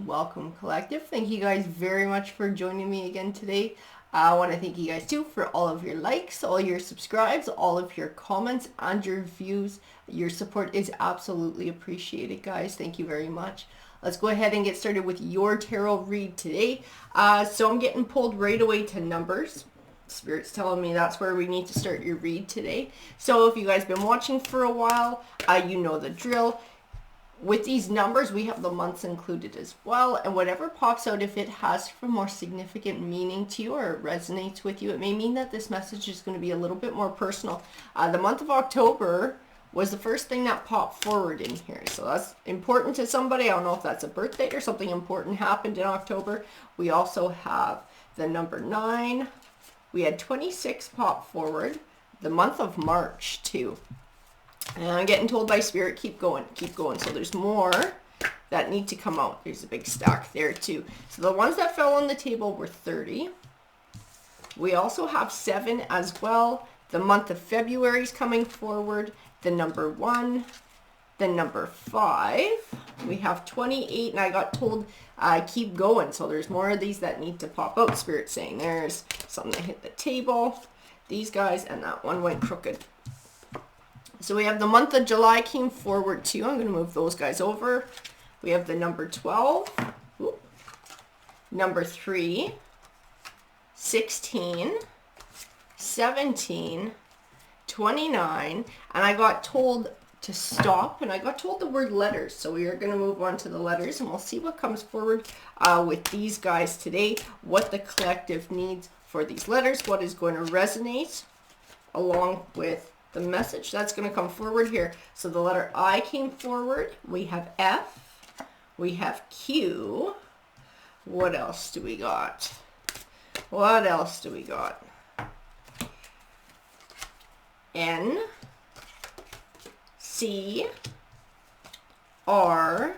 welcome collective. Thank you guys very much for joining me again today. I want to thank you guys too for all of your likes, all your subscribes, all of your comments and your views. Your support is absolutely appreciated, guys. Thank you very much. Let's go ahead and get started with your tarot read today. So I'm getting pulled right away to numbers. Spirit's telling me that's where we need to start your read today. So if you guys been watching for a while, you know the drill. With these numbers, we have the months included as well, and whatever pops out, if it has some more significant meaning to you or it resonates with you, it may mean that this message is going to be a little bit more personal. The month of October was the first thing that popped forward in here, so that's important to somebody. I don't know if that's a birthday or something important happened in October. We also have the number 9. We had 26 pop forward. The month of March too. And I'm getting told by Spirit, keep going, keep going. So there's more that need to come out. There's a big stack there too. So the ones that fell on the table were 30. We also have 7 as well. The month of February is coming forward. The number 1, the number 5. We have 28, and I got told keep going. So there's more of these that need to pop out. Spirit saying there's something that hit the table. These guys, and that one went crooked. So we have the month of July came forward too. I'm going to move those guys over. We have the number 12, number 3, 16, 17, 29, and I got told to stop, and I got told the word letters. So we are going to move on to the letters, and we'll see what comes forward with these guys today, what the collective needs for these letters, what is going to resonate along with the message that's going to come forward here. So the letter I came forward. We have F. We have Q. What else do we got? What else do we got? N. C. R.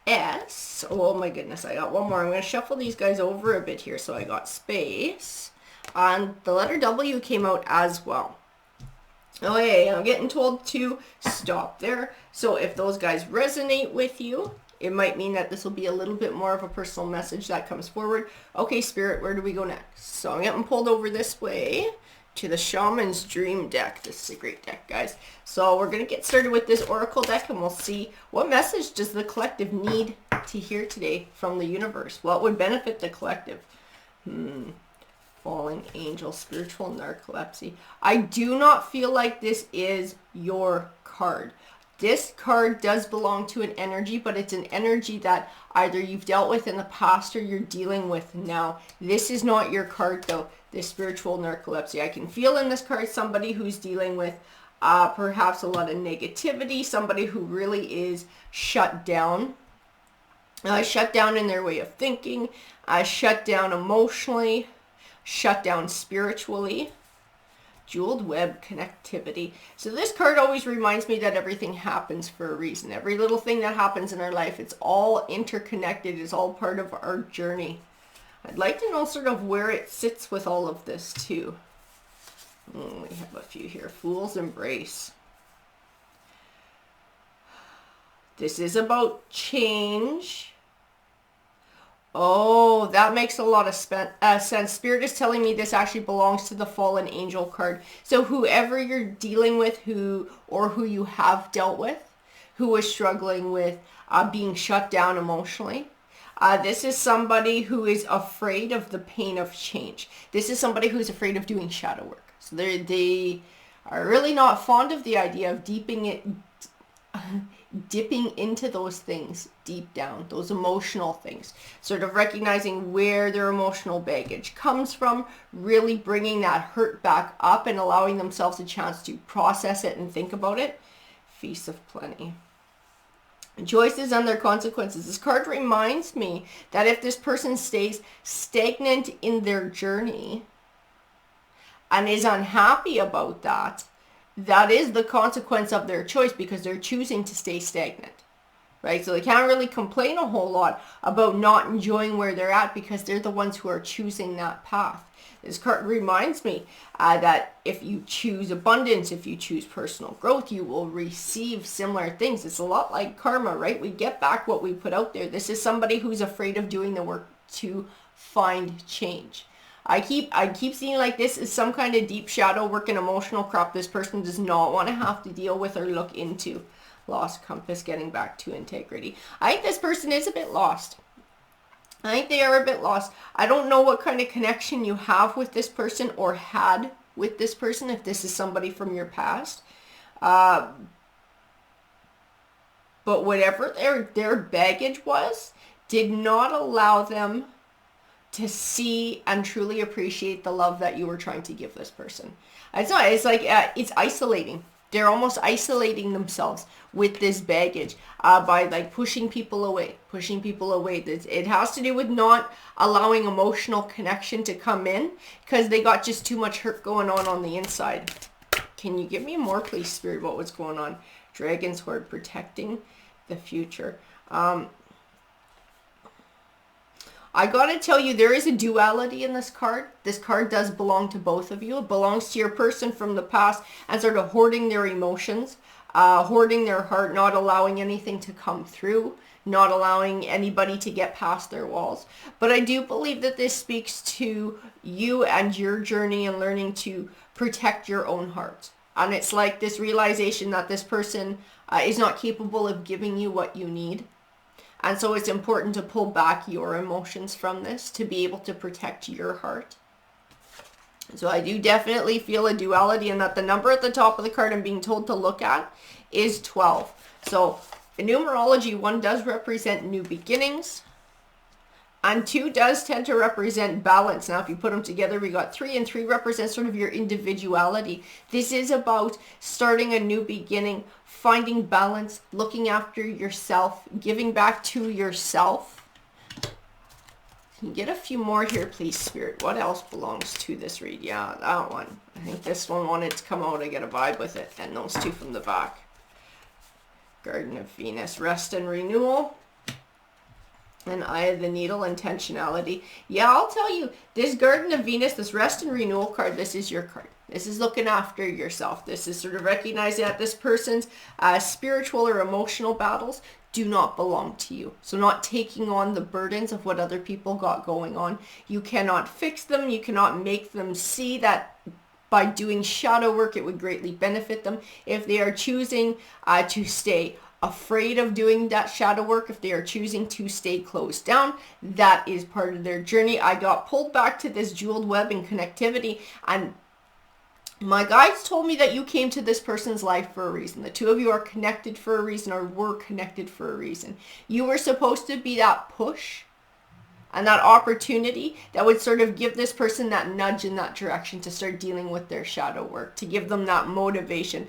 S. Oh my goodness, I got one more. I'm going to shuffle these guys over a bit here. So I got space. And the letter W came out as well. Okay, I'm getting told to stop there. So if those guys resonate with you, it might mean that this will be a little bit more of a personal message that comes forward. Okay, Spirit, where do we go next? So I'm getting pulled over this way to the Shaman's Dream deck. This is a great deck, guys. So we're going to get started with this Oracle deck, and we'll see what message does the collective need to hear today from the universe. What would benefit the collective? Falling angel, spiritual narcolepsy. I do not feel like this is your card. This card does belong to an energy, but it's an energy that either you've dealt with in the past or you're dealing with now. This is not your card though, this spiritual narcolepsy. I can feel in this card somebody who's dealing with perhaps a lot of negativity, somebody who really is shut down. Shut down in their way of thinking, shut down emotionally, shut down spiritually. Jeweled web connectivity. So this card always reminds me that everything happens for a reason. Every little thing that happens in our life, it's all interconnected. It's all part of our journey. I'd like to know sort of where it sits with all of this too. We have a few here. Fool's Embrace. This is about change. Oh, that makes a lot of sense. Spirit is telling me this actually belongs to the Fallen Angel card. So whoever you're dealing with, who you have dealt with, who is struggling with being shut down emotionally, this is somebody who is afraid of the pain of change. This is somebody who's afraid of doing shadow work. So they are really not fond of the idea of dipping into those things deep down, those emotional things, sort of recognizing where their emotional baggage comes from, really bringing that hurt back up and allowing themselves a chance to process it and think about it. Feast of Plenty. Choices and their consequences. This card reminds me that if this person stays stagnant in their journey and is unhappy about that, that is the consequence of their choice, because they're choosing to stay stagnant. right? So they can't really complain a whole lot about not enjoying where they're at because they're the ones who are choosing that path. This card reminds me that if you choose abundance, if you choose personal growth, you will receive similar things. It's a lot like karma, right? We get back what we put out there. This is somebody who's afraid of doing the work to find change. I keep seeing like this is some kind of deep shadow work and emotional crap this person does not want to have to deal with or look into. Lost compass, getting back to integrity. I think this person is a bit lost. I think they are a bit lost. I don't know what kind of connection you have with this person or had with this person, if this is somebody from your past. But whatever their baggage was, did not allow them to see and truly appreciate the love that you were trying to give this person. It's like, it's isolating. They're almost isolating themselves with this baggage by like pushing people away. It has to do with not allowing emotional connection to come in because they got just too much hurt going on the inside. Can you give me more, please, Spirit, about what's going on? Dragon's Horde, protecting the future. I gotta tell you, there is a duality in this card. This card does belong to both of you. It belongs to your person from the past and sort of hoarding their emotions, hoarding their heart, not allowing anything to come through, not allowing anybody to get past their walls. But I do believe that this speaks to you and your journey and learning to protect your own heart. And it's like this realization that this person is not capable of giving you what you need. And so it's important to pull back your emotions from this to be able to protect your heart. So I do definitely feel a duality, and that the number at the top of the card I'm being told to look at is 12. So in numerology, 1 does represent new beginnings, and 2 does tend to represent balance. Now, if you put them together, we got 3, and 3 represents sort of your individuality. This is about starting a new beginning, finding balance, looking after yourself, giving back to yourself. Can you get a few more here, please, Spirit? What else belongs to this read? Yeah, that one. I think this one wanted to come out. I get a vibe with it. And those 2 from the back. Garden of Venus, rest and renewal. And Eye of the Needle, intentionality. Yeah, I'll tell you, this Garden of Venus, this rest and renewal card, this is your card. This is looking after yourself. This is sort of recognizing that this person's spiritual or emotional battles do not belong to you. So not taking on the burdens of what other people got going on. You cannot fix them. You cannot make them see that by doing shadow work, it would greatly benefit them. If they are choosing to stay afraid of doing that shadow work, if they are choosing to stay closed down, that is part of their journey. I got pulled back to this jeweled web and connectivity, and my guides told me that you came to this person's life for a reason. The 2 of you are connected for a reason, or were connected for a reason. You were supposed to be that push and that opportunity that would sort of give this person that nudge in that direction to start dealing with their shadow work, to give them that motivation.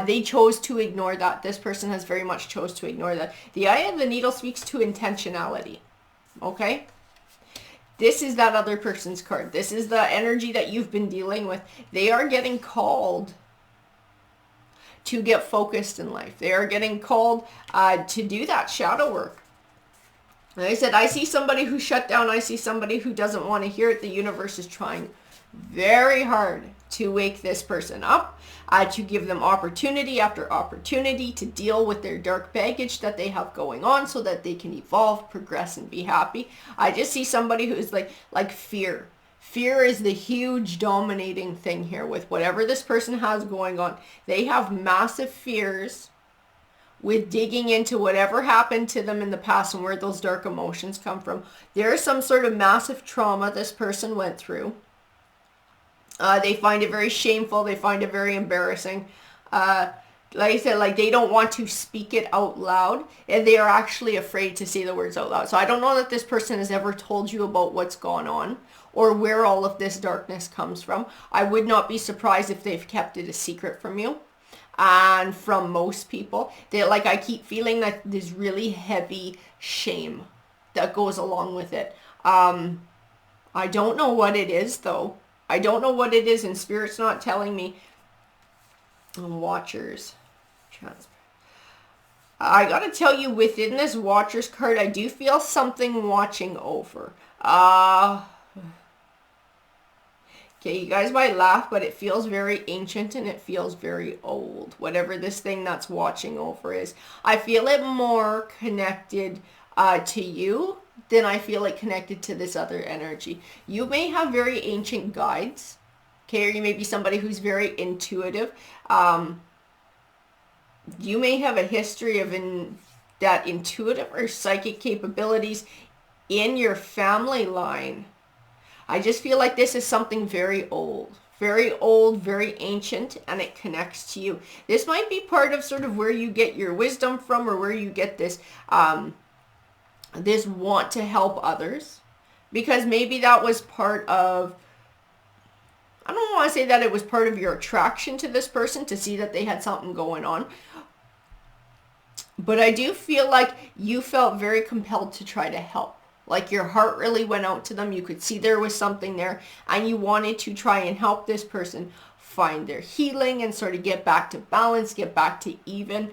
They chose to ignore that. This person has very much chose to ignore that. The Eye of the Needle speaks to intentionality. Okay? This is that other person's card. This is the energy that you've been dealing with. They are getting called to get focused in life. They are getting called to do that shadow work. Like I said, I see somebody who shut down. I see somebody who doesn't want to hear it. The universe is trying very hard to wake this person up, to give them opportunity after opportunity to deal with their dark baggage that they have going on so that they can evolve, progress, and be happy. I just see somebody who's like fear. Fear is the huge dominating thing here with whatever this person has going on. They have massive fears with digging into whatever happened to them in the past and where those dark emotions come from. There is some sort of massive trauma this person went through. They find it very shameful. They find it very embarrassing. Like I said, like they don't want to speak it out loud, and they are actually afraid to say the words out loud. So I don't know that this person has ever told you about what's gone on or where all of this darkness comes from. I would not be surprised if they've kept it a secret from you. And from most people, I keep feeling that there's really heavy shame that goes along with it. I don't know what it is, though. I don't know what it is, and Spirit's not telling me. Watchers. I gotta tell you, within this Watcher's card, I do feel something watching over. Okay, you guys might laugh, but it feels very ancient and it feels very old. Whatever this thing that's watching over is. I feel it more connected to you than I feel it connected to this other energy. You may have very ancient guides. Okay, or you may be somebody who's very intuitive. You may have a history of that intuitive or psychic capabilities in your family line. I just feel like this is something very old, very ancient, and it connects to you. This might be part of sort of where you get your wisdom from, or where you get this, this want to help others, because maybe that was part of, I don't want to say that it was part of your attraction to this person, to see that they had something going on. But I do feel like you felt very compelled to try to help. Like your heart really went out to them. You could see there was something there, and you wanted to try and help this person find their healing and sort of get back to balance, get back to even.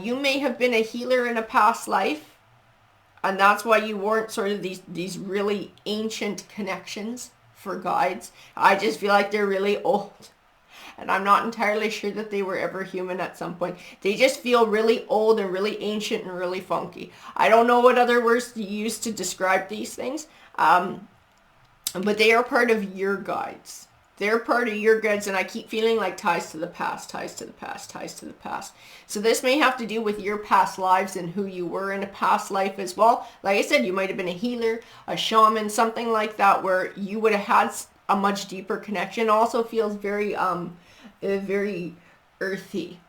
You may have been a healer in a past life, and that's why you weren't sort of these really ancient connections for guides. I just feel like they're really old. And I'm not entirely sure that they were ever human at some point. They just feel really old and really ancient and really funky. I don't know what other words to use to describe these things, but they are part of your guides. They're part of your guides, and I keep feeling like ties to the past, ties to the past, ties to the past. So this may have to do with your past lives and who you were in a past life as well. Like I said, you might have been a healer, a shaman, something like that, where you would have had a much deeper connection. Also feels very earthy.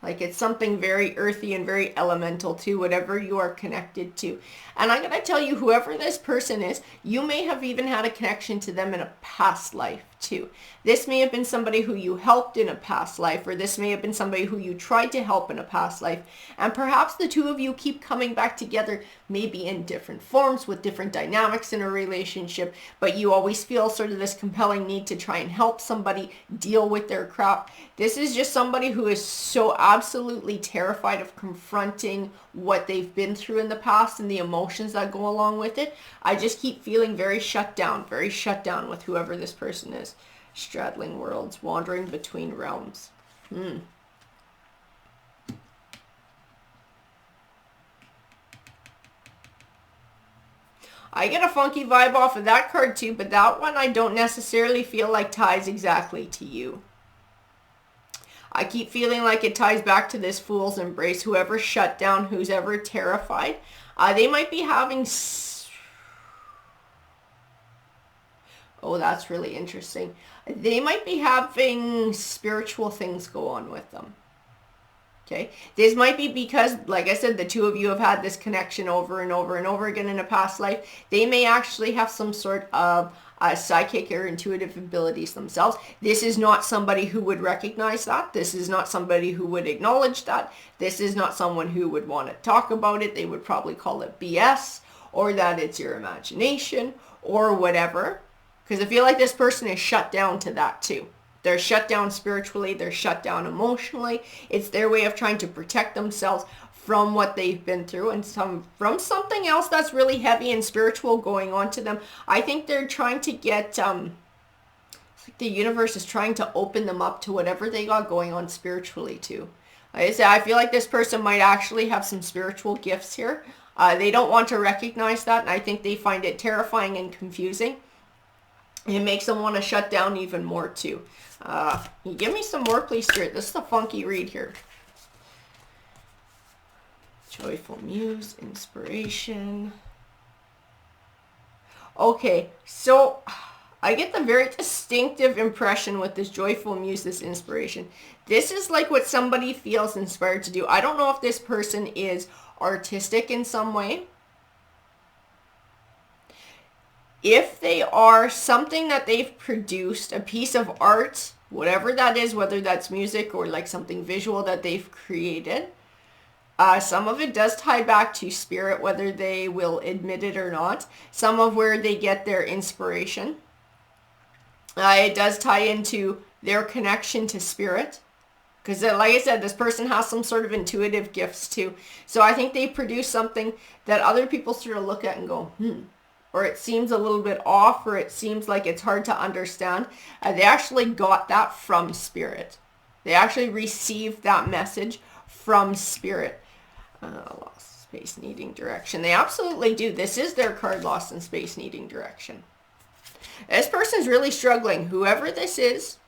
Like it's something very earthy and very elemental to whatever you are connected to. And I'm going to tell you, whoever this person is, you may have even had a connection to them in a past life too. This may have been somebody who you helped in a past life, or this may have been somebody who you tried to help in a past life. And perhaps the two of you keep coming back together, maybe in different forms with different dynamics in a relationship, but you always feel sort of this compelling need to try and help somebody deal with their crap. This is just somebody who is so absolutely terrified of confronting what they've been through in the past and the emotions that go along with it. I just keep feeling very shut down with whoever this person is. Straddling worlds, wandering between realms. I get a funky vibe off of that card too, but that one I don't necessarily feel like ties exactly to you. I keep feeling like it ties back to this fool's embrace. Whoever shut down, who's ever terrified, they might be having... Oh, that's really interesting. They might be having spiritual things go on with them. Okay, this might be because, like I said, the two of you have had this connection over and over and over again in a past life. They may actually have some sort of psychic or intuitive abilities themselves. This is not somebody who would recognize that. This is not somebody who would acknowledge that. This is not someone who would want to talk about it. They would probably call it BS, or that it's your imagination, or whatever. Because I feel like this person is shut down to that too. They're shut down spiritually. They're shut down emotionally. It's their way of trying to protect themselves from what they've been through, and from something else that's really heavy and spiritual going on to them. I think they're trying to get, it's like the universe is trying to open them up to whatever they got going on spiritually too. Like I said, I feel like this person might actually have some spiritual gifts here. They don't want to recognize that, and I think they find it terrifying and confusing. It makes them want to shut down even more too. Give me some more, please, Spirit. This is a funky read here. Joyful muse, inspiration. Okay, so I get the very distinctive impression with this joyful muse, this inspiration. This is like what somebody feels inspired to do. I don't know if this person is artistic in some way. If they are, something that they've produced, a piece of art, whatever that is, whether that's music or like something visual that they've created, some of it does tie back to spirit, whether they will admit it or not. Some of where they get their inspiration. It does tie into their connection to spirit. Because like I said, this person has some sort of intuitive gifts too. So I think they produce something that other people sort of look at and go, or it seems a little bit off, or it seems like it's hard to understand. They actually got that from spirit. They actually received that message from spirit. Lost space, needing direction. They absolutely do. This is their card, lost in space, needing direction. This person's really struggling. Whoever this is,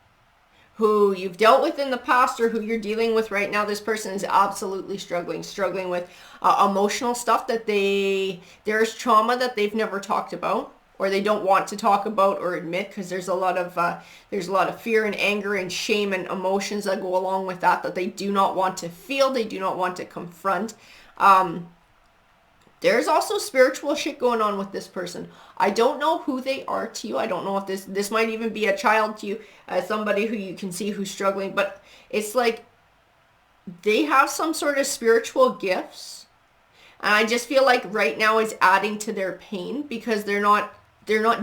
who you've dealt with in the past or who you're dealing with right now, this person is absolutely struggling with emotional stuff that there's trauma that they've never talked about, or they don't want to talk about or admit, because there's a lot of fear and anger and shame and emotions that go along with that they do not want to feel, they do not want to confront. There's also spiritual shit going on with this person. I don't know who they are to you. I don't know if this might even be a child to you, somebody who you can see who's struggling, but it's like they have some sort of spiritual gifts. And I just feel like right now is adding to their pain, because they're not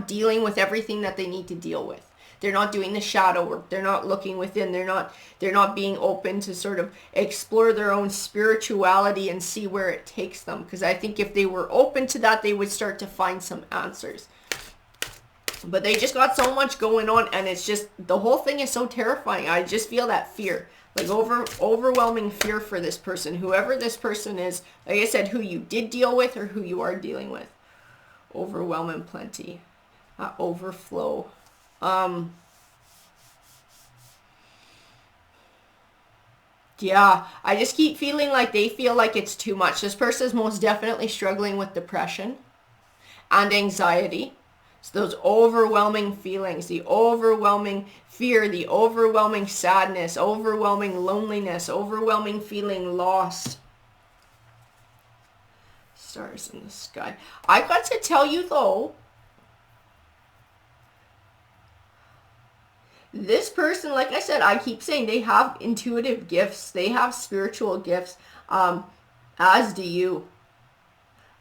dealing with everything that they need to deal with. They're not doing the shadow work. They're not looking within. They're not being open to sort of explore their own spirituality and see where it takes them. Because I think if they were open to that, they would start to find some answers. But they just got so much going on, and it's just, the whole thing is so terrifying. I just feel that fear, like overwhelming fear for this person, whoever this person is. Like I said, who you did deal with or who you are dealing with. Overwhelming plenty, overflow. Yeah, I just keep feeling like they feel like it's too much. This person is most definitely struggling with depression and anxiety. So those overwhelming feelings, the overwhelming fear, the overwhelming sadness, overwhelming loneliness, overwhelming feeling lost. Stars in the sky. I've got to tell you though, this person, like I said, I keep saying they have intuitive gifts. They have spiritual gifts, as do you.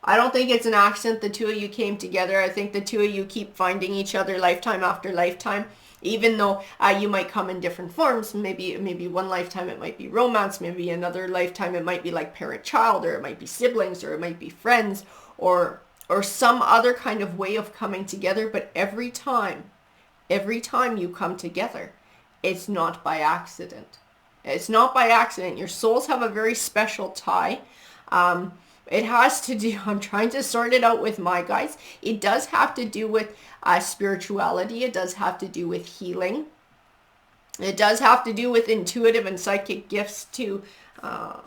I don't think it's an accident the two of you came together. I think the two of you keep finding each other lifetime after lifetime, even though you might come in different forms. Maybe one lifetime it might be romance. Maybe another lifetime it might be like parent-child, or it might be siblings, or it might be friends, or some other kind of way of coming together. But every time you come together, it's not by accident. It's not by accident. Your souls have a very special tie. It has to do, I'm trying to sort it out with my guys. It does have to do with spirituality. It does have to do with healing. It does have to do with intuitive and psychic gifts too. And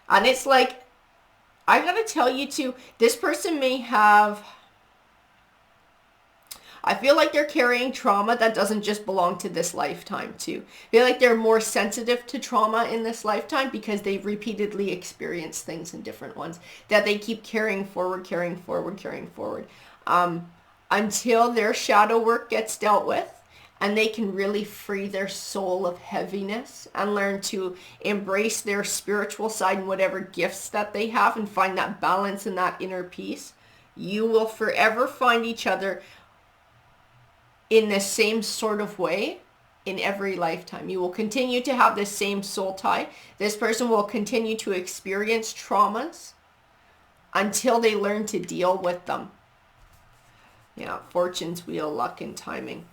it's like, I gotta tell you too, this person may have, I feel like they're carrying trauma that doesn't just belong to this lifetime too. I feel like they're more sensitive to trauma in this lifetime because they've repeatedly experienced things in different ones that they keep carrying forward, until their shadow work gets dealt with and they can really free their soul of heaviness and learn to embrace their spiritual side and whatever gifts that they have and find that balance and that inner peace. You will forever find each other in the same sort of way in every lifetime. You will continue to have the same soul tie. This person will continue to experience traumas until they learn to deal with them. Yeah, fortune's wheel, luck and timing.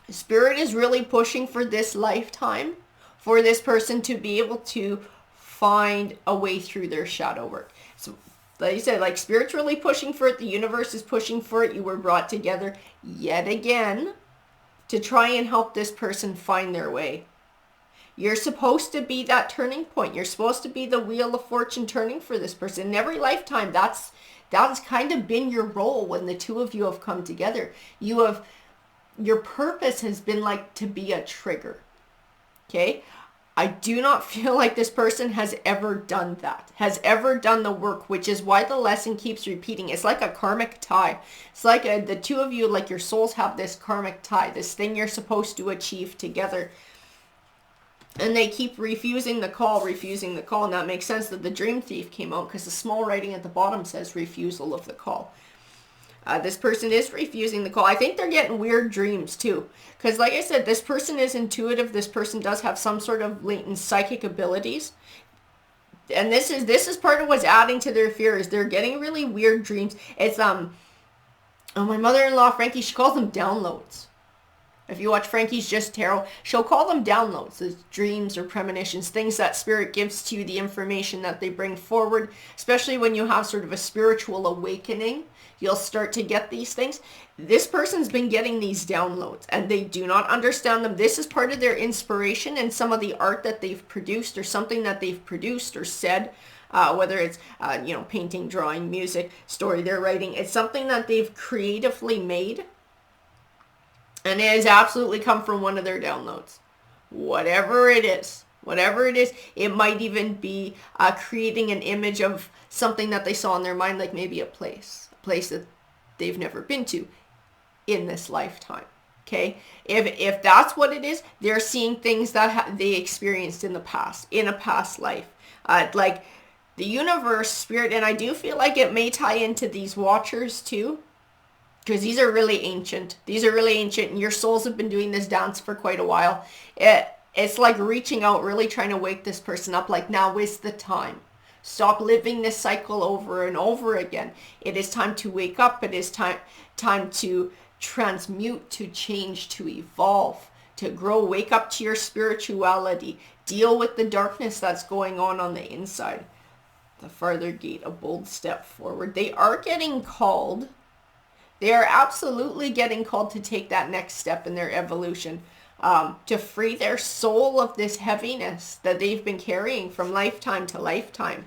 Spirit is really pushing for this lifetime for this person to be able to find a way through their shadow work. So like you said, like Spirit's really pushing for it. The universe is pushing for it. You were brought together yet again to try and help this person find their way. You're supposed to be that turning point. You're supposed to be the wheel of fortune turning for this person. In every lifetime, that's kind of been your role when the two of you have come together. Your purpose has been like to be a trigger. Okay? I do not feel like this person has ever done that, has ever done the work, which is why the lesson keeps repeating. It's like a karmic tie. It's like the two of you, like your souls have this karmic tie, this thing you're supposed to achieve together. And they keep refusing the call. And that makes sense that the dream thief came out because the small writing at the bottom says refusal of the call. This person is refusing the call. I think they're getting weird dreams too. Because like I said, this person is intuitive. This person does have some sort of latent psychic abilities. And this is part of what's adding to their fear is they're getting really weird dreams. It's oh, my mother-in-law Frankie, she calls them downloads. If you watch Frankie's Just Tarot, she'll call them downloads, as dreams or premonitions, things that spirit gives to you, the information that they bring forward, especially when you have sort of a spiritual awakening. You'll start to get these things. This person's been getting these downloads and they do not understand them. This is part of their inspiration and some of the art that they've produced or something that they've produced or said, whether it's, painting, drawing, music, story they're writing. It's something that they've creatively made. And it has absolutely come from one of their downloads. Whatever it is, it might even be creating an image of something that they saw in their mind, like maybe a place that they've never been to in this lifetime. Okay? If that's what it is, they're seeing things that they experienced in the past, in a past life. Like the universe, spirit, and I do feel like it may tie into these watchers too. Because these are really ancient. And your souls have been doing this dance for quite a while. It's like reaching out, really trying to wake this person up. Like, now is the time. Stop living this cycle over and over again. It is time to wake up. It is time to transmute, to change, to evolve, to grow. Wake up to your spirituality. Deal with the darkness that's going on the inside. The farther gate, a bold step forward. They are getting called. They are absolutely getting called to take that next step in their evolution, to free their soul of this heaviness that they've been carrying from lifetime to lifetime.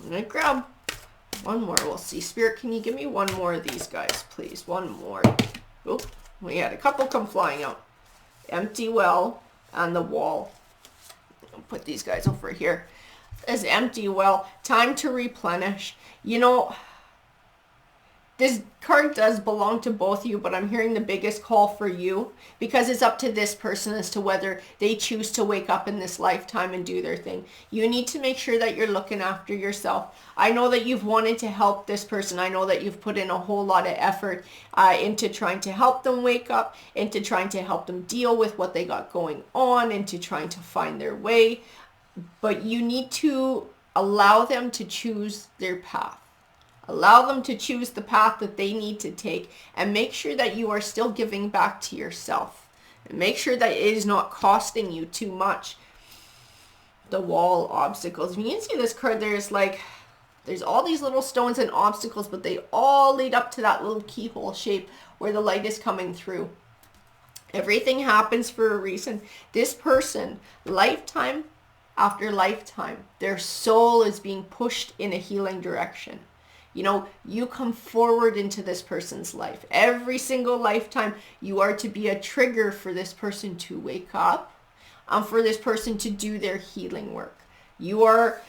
I'm going to grab one more. We'll see. Spirit, can you give me one more of these guys, please? One more. Oh, we had a couple come flying out. Empty well and the wall. I'll put these guys over here. As empty well, time to replenish. This card does belong to both of you, but I'm hearing the biggest call for you because it's up to this person as to whether they choose to wake up in this lifetime and do their thing. You need to make sure that you're looking after yourself. I know that you've wanted to help this person. I know that you've put in a whole lot of effort into trying to help them wake up, into trying to help them deal with what they got going on, into trying to find their way. But you need to allow them to choose their path. Allow them to choose the path that they need to take and make sure that you are still giving back to yourself. And make sure that it is not costing you too much. The wall, obstacles. You can see this card, there's all these little stones and obstacles, but they all lead up to that little keyhole shape where the light is coming through. Everything happens for a reason. This person, lifetime after lifetime, their soul is being pushed in a healing direction. You come forward into this person's life. Every single lifetime, you are to be a trigger for this person to wake up, for this person to do their healing work. You are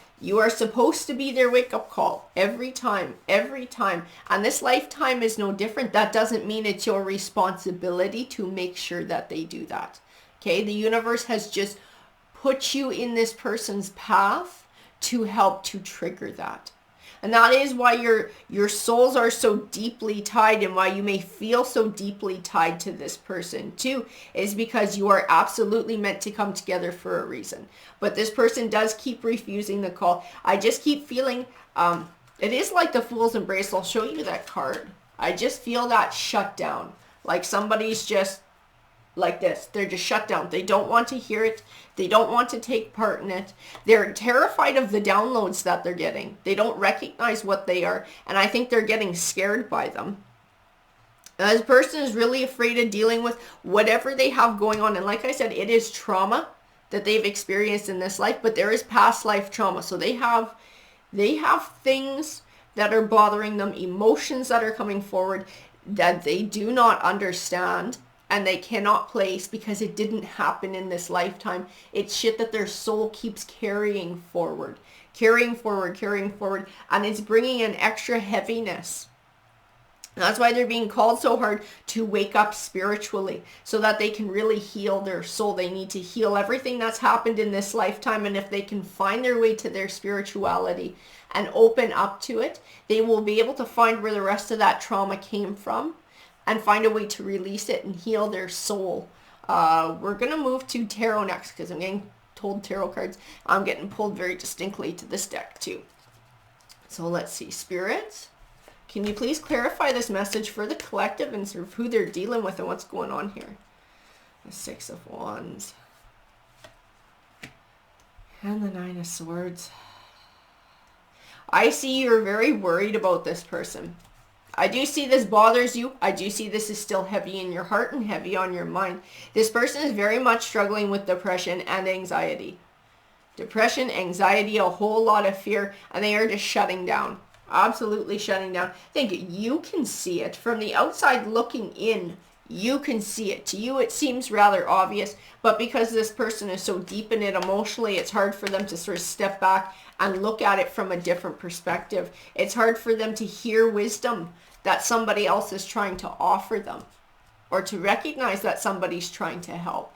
supposed to be their wake-up call every time. And this lifetime is no different. That doesn't mean it's your responsibility to make sure that they do that. Okay? The universe has just put you in this person's path to help to trigger that. And that is why your souls are so deeply tied, and why you may feel so deeply tied to this person too, is because you are absolutely meant to come together for a reason. But this person does keep refusing the call. I just keep feeling, it is like the Fool's Embrace. I'll show you that card. I just feel that shut down. Like somebody's just like this. They're just shut down. They don't want to hear it. They don't want to take part in it. They're terrified of the downloads that they're getting. They don't recognize what they are. And I think they're getting scared by them. This person is really afraid of dealing with whatever they have going on. And like I said, it is trauma that they've experienced in this life. But there is past life trauma. So they have things that are bothering them. Emotions that are coming forward that they do not understand. And they cannot place because it didn't happen in this lifetime. It's shit that their soul keeps carrying forward. And it's bringing an extra heaviness. That's why they're being called so hard to wake up spiritually so that they can really heal their soul. They need to heal everything that's happened in this lifetime. And if they can find their way to their spirituality and open up to it, they will be able to find where the rest of that trauma came from and find a way to release it and heal their soul. We're going to move to tarot next because I'm getting told tarot cards. I'm getting pulled very distinctly to this deck too. So let's see. Spirits, can you please clarify this message for the collective and sort of who they're dealing with and what's going on here? The Six of Wands. And the Nine of Swords. I see you're very worried about this person. I do see this bothers you. I do see this is still heavy in your heart and heavy on your mind. This person is very much struggling with depression and anxiety. Depression, anxiety, a whole lot of fear, and they are just shutting down. Absolutely shutting down. Think you can see it from the outside looking in. You can see it. To you, it seems rather obvious, but because this person is so deep in it emotionally, it's hard for them to sort of step back and look at it from a different perspective. It's hard for them to hear wisdom that somebody else is trying to offer them, or to recognize that somebody's trying to help.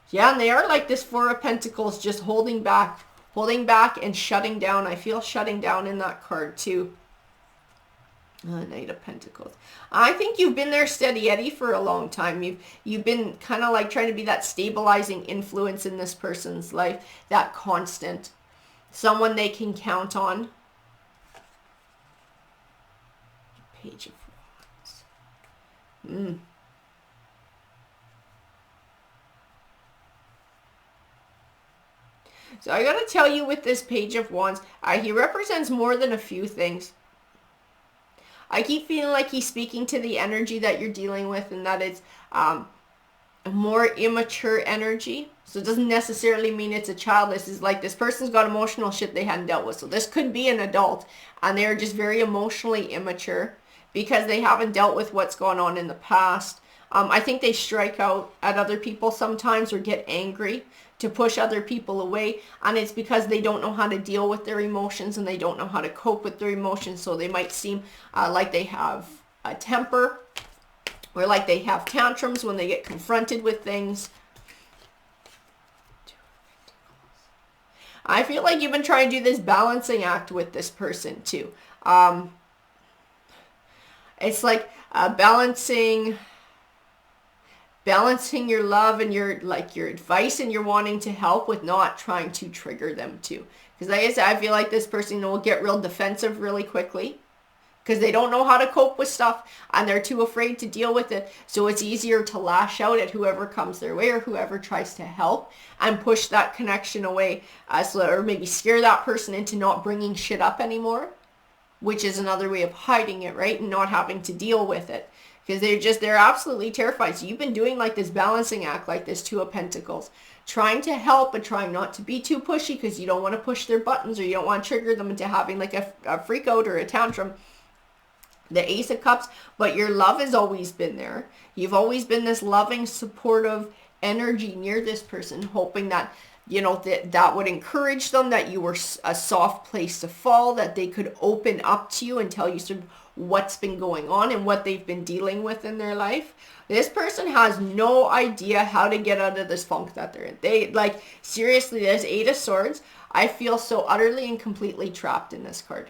Yeah, and they are like this Four of Pentacles, just holding back and shutting down. I feel shutting down in that card too. Knight of Pentacles. I think you've been there steady Eddie for a long time. You've been kind of like trying to be that stabilizing influence in this person's life, that constant, someone they can count on. Page of Wands. So I gotta tell you, with this Page of Wands, he represents more than a few things. I keep feeling like he's speaking to the energy that you're dealing with, and that it's a more immature energy. So it doesn't necessarily mean it's a child. This is like, this person's got emotional shit they hadn't dealt with. So this could be an adult, and they're just very emotionally immature because they haven't dealt with what's gone on in the past. I think they strike out at other people sometimes, or get angry to push other people away, and it's because they don't know how to deal with their emotions and they don't know how to cope with their emotions. So they might seem like they have a temper, or like they have tantrums when they get confronted with things. I feel like you've been trying to do this balancing act with this person too. It's like balancing your love and your advice and your wanting to help with not trying to trigger them too. Because like I said, I feel like this person will get real defensive really quickly because they don't know how to cope with stuff and they're too afraid to deal with it. So it's easier to lash out at whoever comes their way or whoever tries to help and push that connection away, or maybe scare that person into not bringing shit up anymore, which is another way of hiding it, right? And not having to deal with it. Because they're absolutely terrified. So you've been doing like this balancing act, like this Two of Pentacles, trying to help, but trying not to be too pushy because you don't want to push their buttons, or you don't want to trigger them into having like a freak out or a tantrum. The Ace of Cups, but your love has always been there. You've always been this loving, supportive energy near this person, hoping that, you know, that would encourage them, that you were a soft place to fall, that they could open up to you and tell you sort of what's been going on and what they've been dealing with in their life. This person has no idea how to get out of this funk that they're in. They, like, seriously, this Eight of Swords, I feel so utterly and completely trapped in this card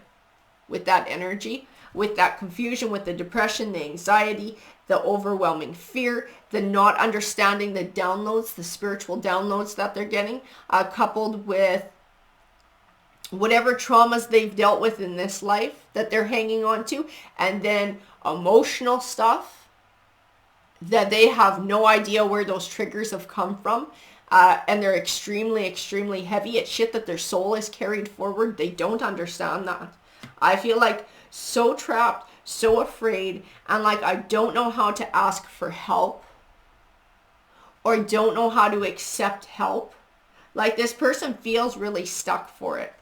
with that energy, with that confusion, with the depression, the anxiety, the overwhelming fear, the not understanding the downloads, the spiritual downloads that they're getting, coupled with whatever traumas they've dealt with in this life that they're hanging on to, and then emotional stuff that they have no idea where those triggers have come from, and they're extremely, extremely heavy. It's shit that their soul is carried forward. They don't understand that. I feel like so trapped, so afraid, and like I don't know how to ask for help, or don't know how to accept help. Like this person feels really stuck for it.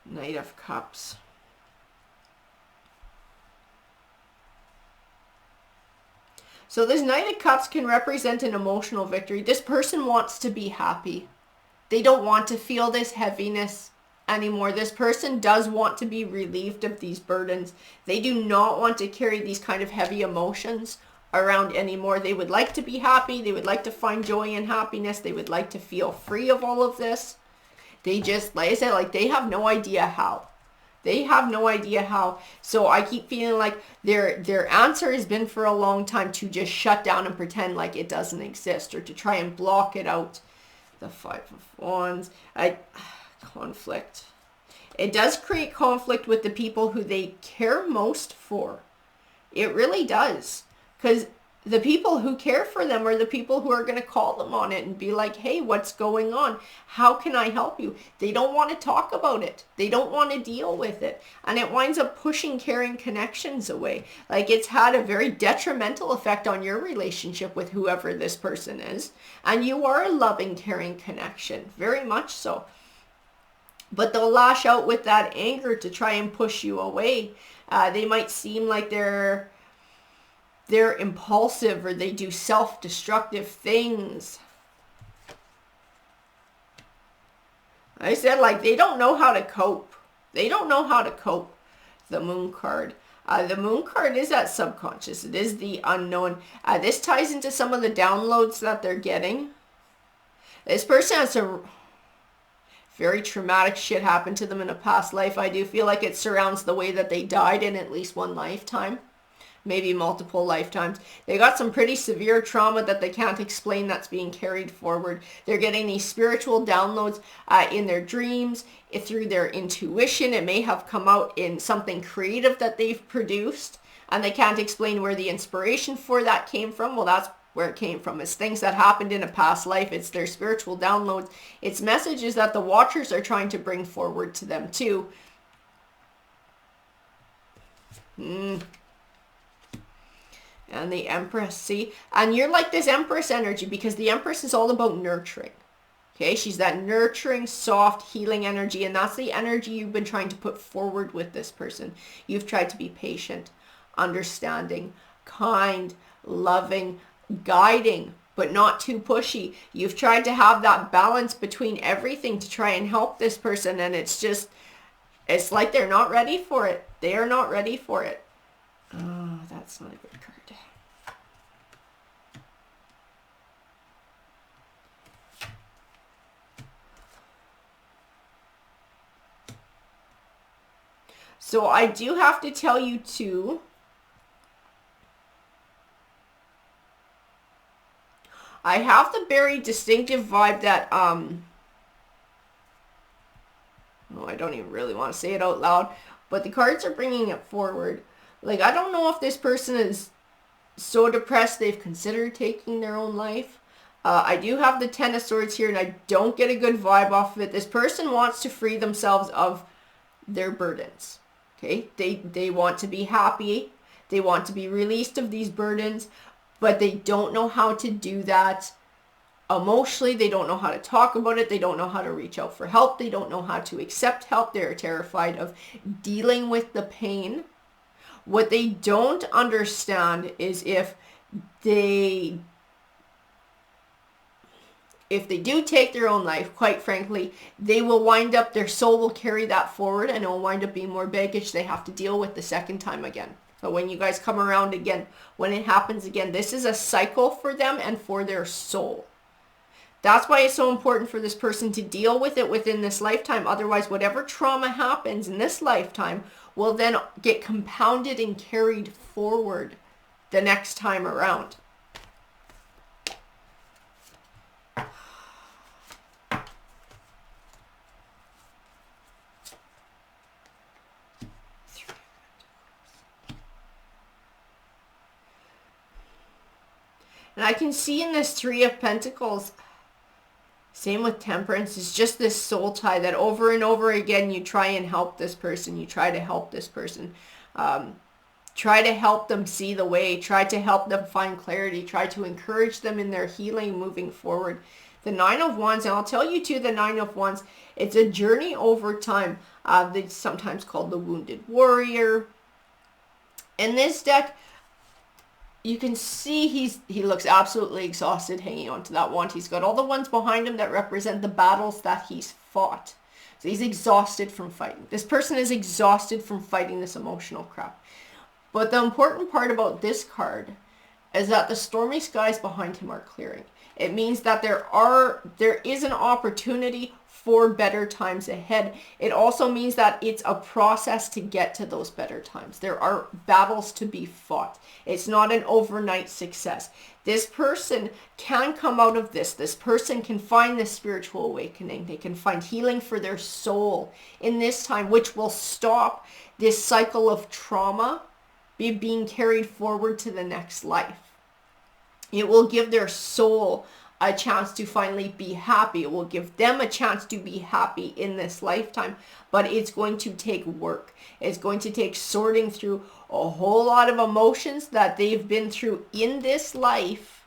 Knight of Cups. So this Knight of Cups can represent an emotional victory. This person wants to be happy. They don't want to feel this heaviness anymore. This person does want to be relieved of these burdens. They do not want to carry these kind of heavy emotions around anymore. They would like to be happy. They would like to find joy and happiness. They would like to feel free of all of this. They just, like I said, like they have no idea how. They have no idea how. So I keep feeling like their answer has been for a long time to just shut down and pretend like it doesn't exist, or to try and block it out. The Five of Wands. Conflict. It does create conflict with the people who they care most for. It really does. Because the people who care for them are the people who are going to call them on it and be like, hey, what's going on? How can I help you? They don't want to talk about it. They don't want to deal with it. And it winds up pushing caring connections away. Like, it's had a very detrimental effect on your relationship with whoever this person is. And you are a loving, caring connection. Very much so. But they'll lash out with that anger to try and push you away. They might seem like they're impulsive, or they do self-destructive things. I said, like, they don't know how to cope. They don't know how to cope. The Moon card. The Moon card is that subconscious. It is the unknown. This ties into some of the downloads that they're getting. This person has a very traumatic shit happen to them in a past life. I do feel like it surrounds the way that they died in at least one lifetime. Maybe multiple lifetimes. They got some pretty severe trauma that they can't explain that's being carried forward. They're getting these spiritual downloads in their dreams, through their intuition. It may have come out in something creative that they've produced, and they can't explain where the inspiration for that came from. Well, that's where it came from. It's things that happened in a past life. It's their spiritual downloads. It's messages that the Watchers are trying to bring forward to them too. And the Empress, see? And you're like this Empress energy, because the Empress is all about nurturing. Okay, she's that nurturing, soft, healing energy, and that's the energy you've been trying to put forward with this person. You've tried to be patient, understanding, kind, loving, guiding, but not too pushy. You've tried to have that balance between everything to try and help this person, and it's like they're not ready for it. They are not ready for it. Oh, that's not a good card. So I do have to tell you too, I have the very distinctive vibe that, oh, I don't even really want to say it out loud, but the cards are bringing it forward. Like, I don't know if this person is so depressed they've considered taking their own life. I do have the Ten of Swords here, and I don't get a good vibe off of it. This person wants to free themselves of their burdens. Okay, they want to be happy. They want to be released of these burdens, but they don't know how to do that emotionally. They don't know how to talk about it. They don't know how to reach out for help. They don't know how to accept help. They're terrified of dealing with the pain. What they don't understand is if they do take their own life, quite frankly, they will wind up, their soul will carry that forward, and it will wind up being more baggage they have to deal with the second time again. So when you guys come around again, when it happens again, this is a cycle for them and for their soul. That's why it's so important for this person to deal with it within this lifetime. Otherwise, whatever trauma happens in this lifetime will then get compounded and carried forward the next time around. And I can see in this Three of Pentacles, same with Temperance, it's just this soul tie that over and over again you try and help this person. You try to help this person. Try to help them see the way. Try to help them find clarity. Try to encourage them in their healing moving forward. The Nine of Wands, and I'll tell you too, the Nine of Wands, it's a journey over time. It's sometimes called the Wounded Warrior. In this deck, you can see he looks absolutely exhausted hanging on to that wand. He's got all the ones behind him that represent the battles that he's fought. So he's exhausted from fighting. This person is exhausted from fighting this emotional crap. But the important part about this card is that the stormy skies behind him are clearing. It means that there is an opportunity for better times ahead. It also means that it's a process to get to those better times. There are battles to be fought. It's not an overnight success. This person can come out of this. This person can find the spiritual awakening. They can find healing for their soul in this time, which will stop this cycle of trauma being carried forward to the next life. It will give their soul a chance to finally be happy. It will give them a chance to be happy in this lifetime, but it's going to take work. It's going to take sorting through a whole lot of emotions that they've been through in this life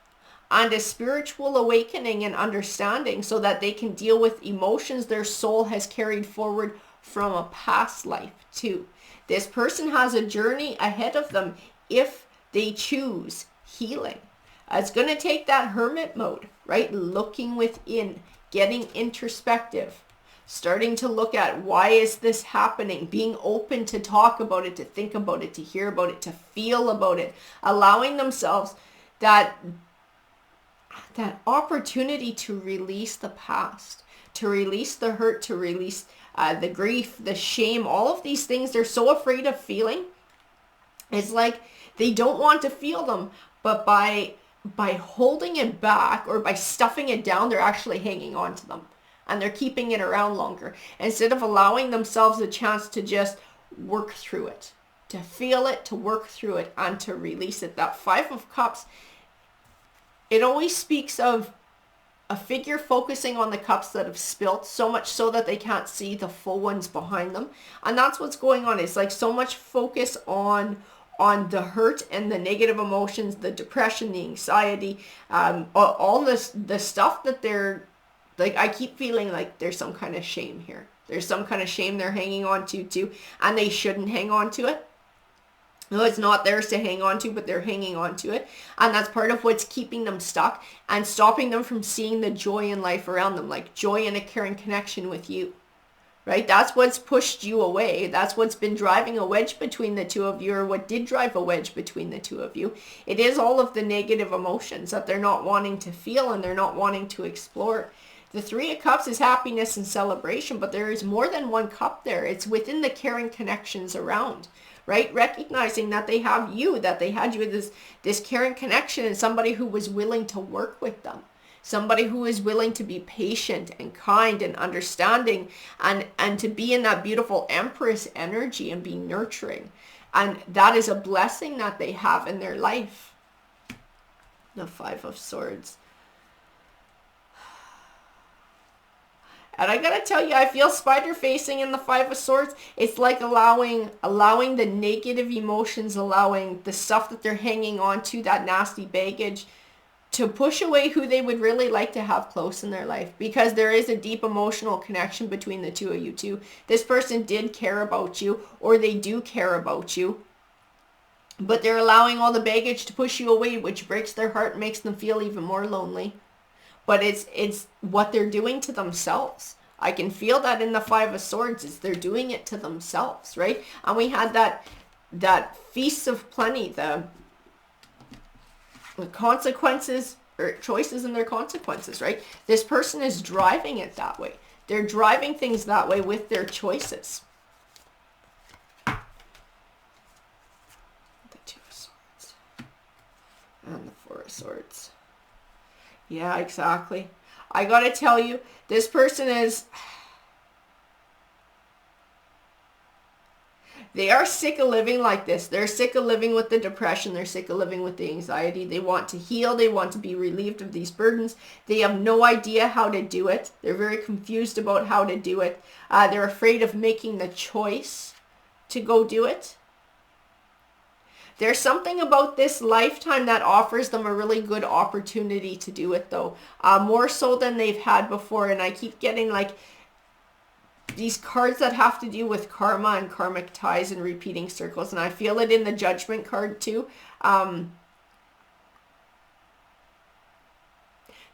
and a spiritual awakening and understanding so that they can deal with emotions their soul has carried forward from a past life too. This person has a journey ahead of them if they choose healing. It's going to take that hermit mode, right? Looking within, getting introspective, starting to look at why is this happening, being open to talk about it, to think about it, to hear about it, to feel about it, allowing themselves that opportunity to release the past, to release the hurt, to release the grief, the shame, all of these things they're so afraid of feeling. It's like they don't want to feel them, but by holding it back or by stuffing it down, they're actually hanging on to them and they're keeping it around longer instead of allowing themselves a chance to just work through it, to feel it, to work through it, and to release it. That Five of Cups, it always speaks of a figure focusing on the cups that have spilt, so much so that they can't see the full ones behind them. And that's what's going on. It's like so much focus on the hurt and the negative emotions, the depression, the anxiety, all the stuff that they're, like, I keep feeling like there's some kind of shame here. There's some kind of shame they're hanging on to too, and they shouldn't hang on to it. No, it's not theirs to hang on to, but they're hanging on to it. And that's part of what's keeping them stuck and stopping them from seeing the joy in life around them, like joy in a caring connection with you, right? That's what's pushed you away. That's what's been driving a wedge between the two of you, or what did drive a wedge between the two of you. It is all of the negative emotions that they're not wanting to feel and they're not wanting to explore. The Three of Cups is happiness and celebration, but there is more than one cup there. It's within the caring connections around, right? Recognizing that they have you, that they had you with this caring connection and somebody who was willing to work with them. Somebody who is willing to be patient and kind and understanding and to be in that beautiful Empress energy and be nurturing. And that is a blessing that they have in their life. The Five of Swords. And I gotta tell you, I feel spider facing in the Five of Swords. It's like allowing the negative emotions, allowing the stuff that they're hanging on to, that nasty baggage, to push away who they would really like to have close in their life, because there is a deep emotional connection between the two of you too. This person did care about you, or they do care about you, but they're allowing all the baggage to push you away, which breaks their heart and makes them feel even more lonely. But it's what they're doing to themselves. I can feel that in the Five of Swords, is they're doing it to themselves, right? And we had that feast of plenty, the consequences, or choices and their consequences, right? This person is driving it that way. They're driving things that way with their choices. The Two of Swords. And the Four of Swords. Yeah, exactly. I gotta tell you, this person is... They are sick of living like this. They're sick of living with the depression. They're sick of living with the anxiety. They want to heal. They want to be relieved of these burdens. They have no idea how to do it. They're very confused about how to do it. They're afraid of making the choice to go do it. There's something about this lifetime that offers them a really good opportunity to do it, though. More so than they've had before. And I keep getting like these cards that have to do with karma and karmic ties and repeating circles. And I feel it in the Judgment card too.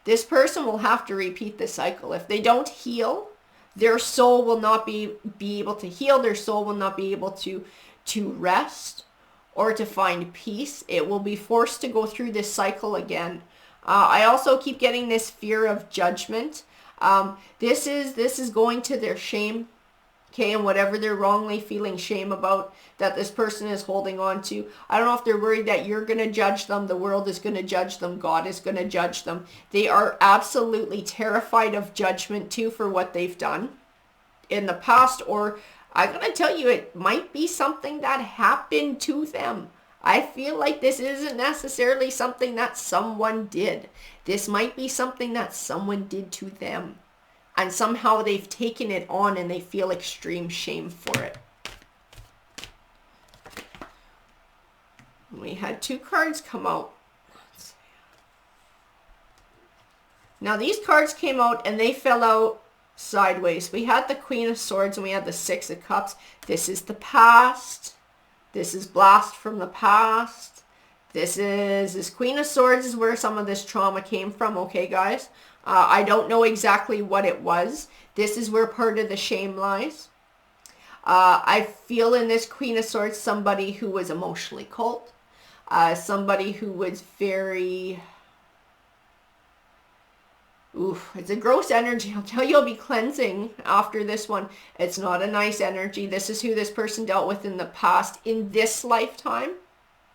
This person will have to repeat the cycle. If they don't heal, Their soul will not be able to heal. Their soul will not be able to rest or to find peace. It will be forced to go through this cycle again. I also keep getting this fear of judgment. This is going to their shame, okay, and whatever they're wrongly feeling shame about that this person is holding on to. I don't know if they're worried that you're going to judge them, the world is going to judge them, God is going to judge them. They are absolutely terrified of judgment too for what they've done in the past, or I'm going to tell you, it might be something that happened to them. I feel like this isn't necessarily something that someone did. This might be something that someone did to them. And somehow they've taken it on and they feel extreme shame for it. We had 2 cards come out. Now these cards came out and they fell out sideways. We had the Queen of Swords and we had the 6 of Cups. This is the past. This is blast from the past. This Queen of Swords is where some of this trauma came from, okay, guys? I don't know exactly what it was. This is where part of the shame lies. I feel in this Queen of Swords somebody who was emotionally cold. Somebody who was very... Oof, it's a gross energy. I'll tell you, I'll be cleansing after this one. It's not a nice energy. This is who this person dealt with in the past, in this lifetime.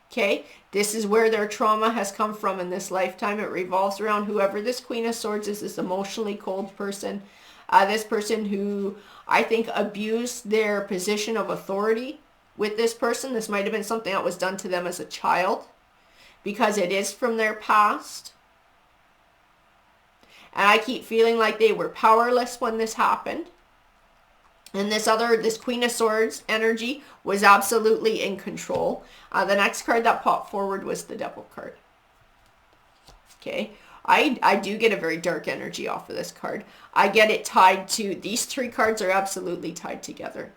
Okay, this is where their trauma has come from in this lifetime. It revolves around whoever this Queen of Swords is, this emotionally cold person. This person who I think abused their position of authority with this person. This might have been something that was done to them as a child because it is from their past. And I keep feeling like they were powerless when this happened. And this Queen of Swords energy was absolutely in control. The next card that popped forward was the Devil card. Okay. I do get a very dark energy off of this card. I get it tied to, these 3 cards are absolutely tied together.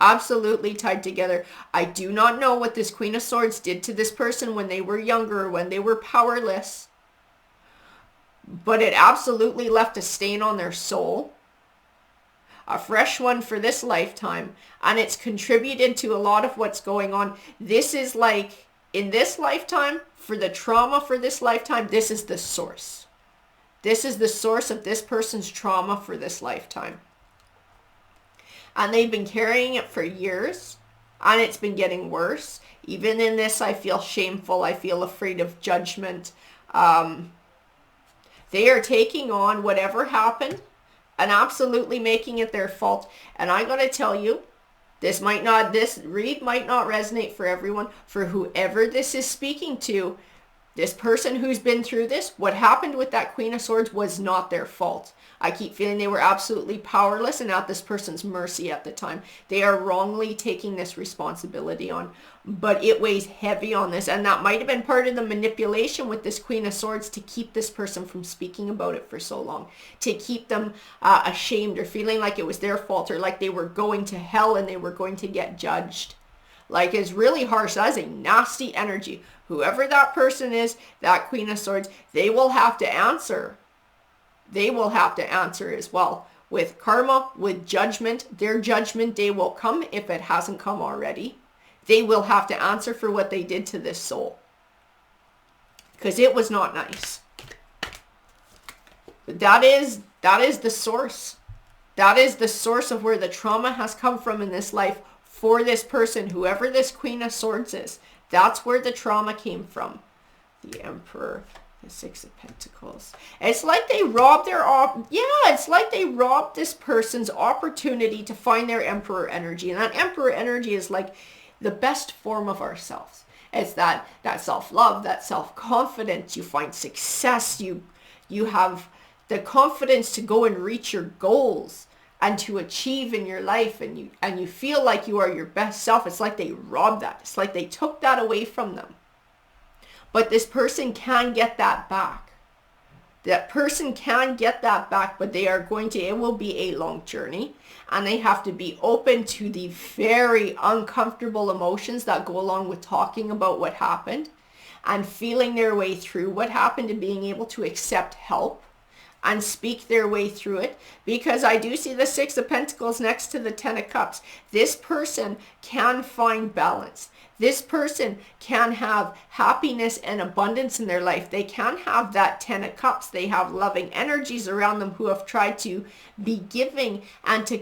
Absolutely tied together. I do not know what this Queen of Swords did to this person when they were younger, when they were powerless. But it absolutely left a stain on their soul. A fresh one for this lifetime. And it's contributed to a lot of what's going on. This is like, in this lifetime, for the trauma for this lifetime, this is the source. This is the source of this person's trauma for this lifetime. And they've been carrying it for years. And it's been getting worse. Even in this, I feel shameful. I feel afraid of judgment. They are taking on whatever happened and absolutely making it their fault. And I gotta tell you, this read might not resonate for everyone. For whoever this is speaking to, this person who's been through this, what happened with that Queen of Swords was not their fault. I keep feeling they were absolutely powerless and at this person's mercy at the time. They are wrongly taking this responsibility on, but it weighs heavy on this. And that might have been part of the manipulation with this Queen of Swords to keep this person from speaking about it for so long, to keep them ashamed or feeling like it was their fault or like they were going to hell and they were going to get judged. Like, it's really harsh. That is a nasty energy. Whoever that person is, that Queen of Swords, they will have to answer. They will have to answer as well. With karma, with judgment, their judgment day will come if it hasn't come already. They will have to answer for what they did to this soul. Because it was not nice. But that is the source. That is the source of where the trauma has come from in this life for this person, whoever this Queen of Swords is. That's where the trauma came from. The Emperor, the 6 of Pentacles. It's like they robbed it's like they robbed this person's opportunity to find their Emperor energy. And that Emperor energy is like the best form of ourselves. It's that self-love, that self-confidence. You find success. You have the confidence to go and reach your goals and to achieve in your life, and you feel like you are your best self. It's like they robbed that. It's like they took that away from them. But this person can get that back. That person can get that back, but it will be a long journey, and they have to be open to the very uncomfortable emotions that go along with talking about what happened and feeling their way through what happened and being able to accept help. and speak their way through it, because I do see the Six of Pentacles next to the Ten of Cups. This person can find balance. This person can have happiness and abundance in their life. They can have that Ten of Cups. They have loving energies around them who have tried to be giving and to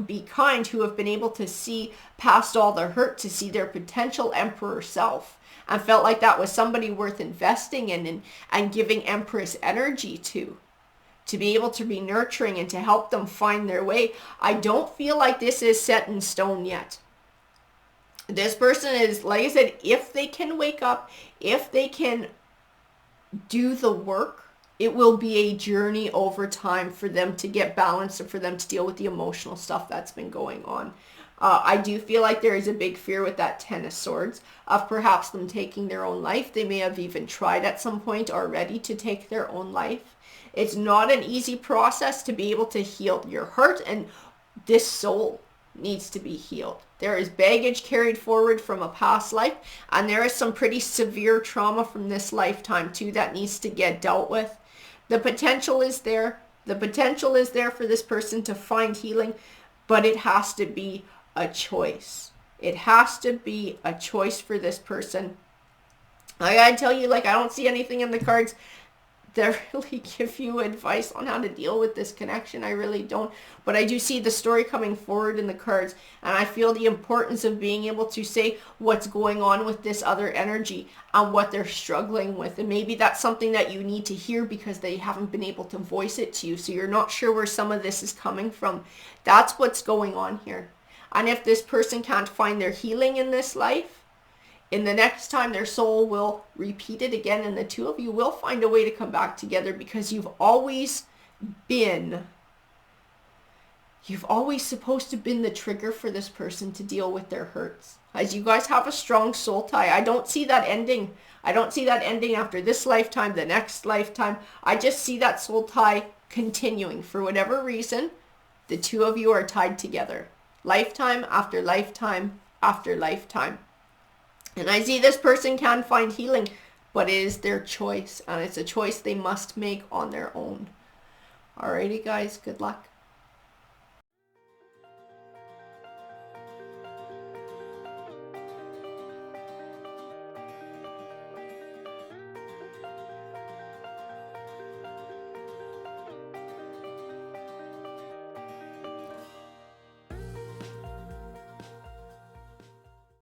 be kind, who have been able to see past all the hurt, to see their potential Emperor self, and felt like that was somebody worth investing in and giving Empress energy to be able to be nurturing and to help them find their way. I don't feel like this is set in stone yet. This person is, like I said, if they can wake up, if they can do the work, it will be a journey over time for them to get balanced and for them to deal with the emotional stuff that's been going on. I do feel like there is a big fear with that Ten of Swords of perhaps them taking their own life. They may have even tried at some point already to take their own life. It's not an easy process to be able to heal your heart, and this soul needs to be healed. There is baggage carried forward from a past life, and there is some pretty severe trauma from this lifetime too that needs to get dealt with. The potential is there. The potential is there for this person to find healing, but it has to be a choice. It has to be a choice for this person. I gotta tell you, like, I don't see anything in the cards that really give you advice on how to deal with this connection. I really don't. But I do see the story coming forward in the cards, and I feel the importance of being able to say what's going on with this other energy and what they're struggling with. And maybe that's something that you need to hear because they haven't been able to voice it to you, so you're not sure where some of this is coming from. That's what's going on here. And if this person can't find their healing in this life, in the next time their soul will repeat it again, and the two of you will find a way to come back together, because you've always supposed to been the trigger for this person to deal with their hurts. As you guys have a strong soul tie. I don't see that ending. I don't see that ending after this lifetime, the next lifetime. I just see that soul tie continuing. For whatever reason, the two of you are tied together. Lifetime after lifetime after lifetime. And I see this person can find healing, but it is their choice, and it's a choice they must make on their own. Alrighty guys, good luck.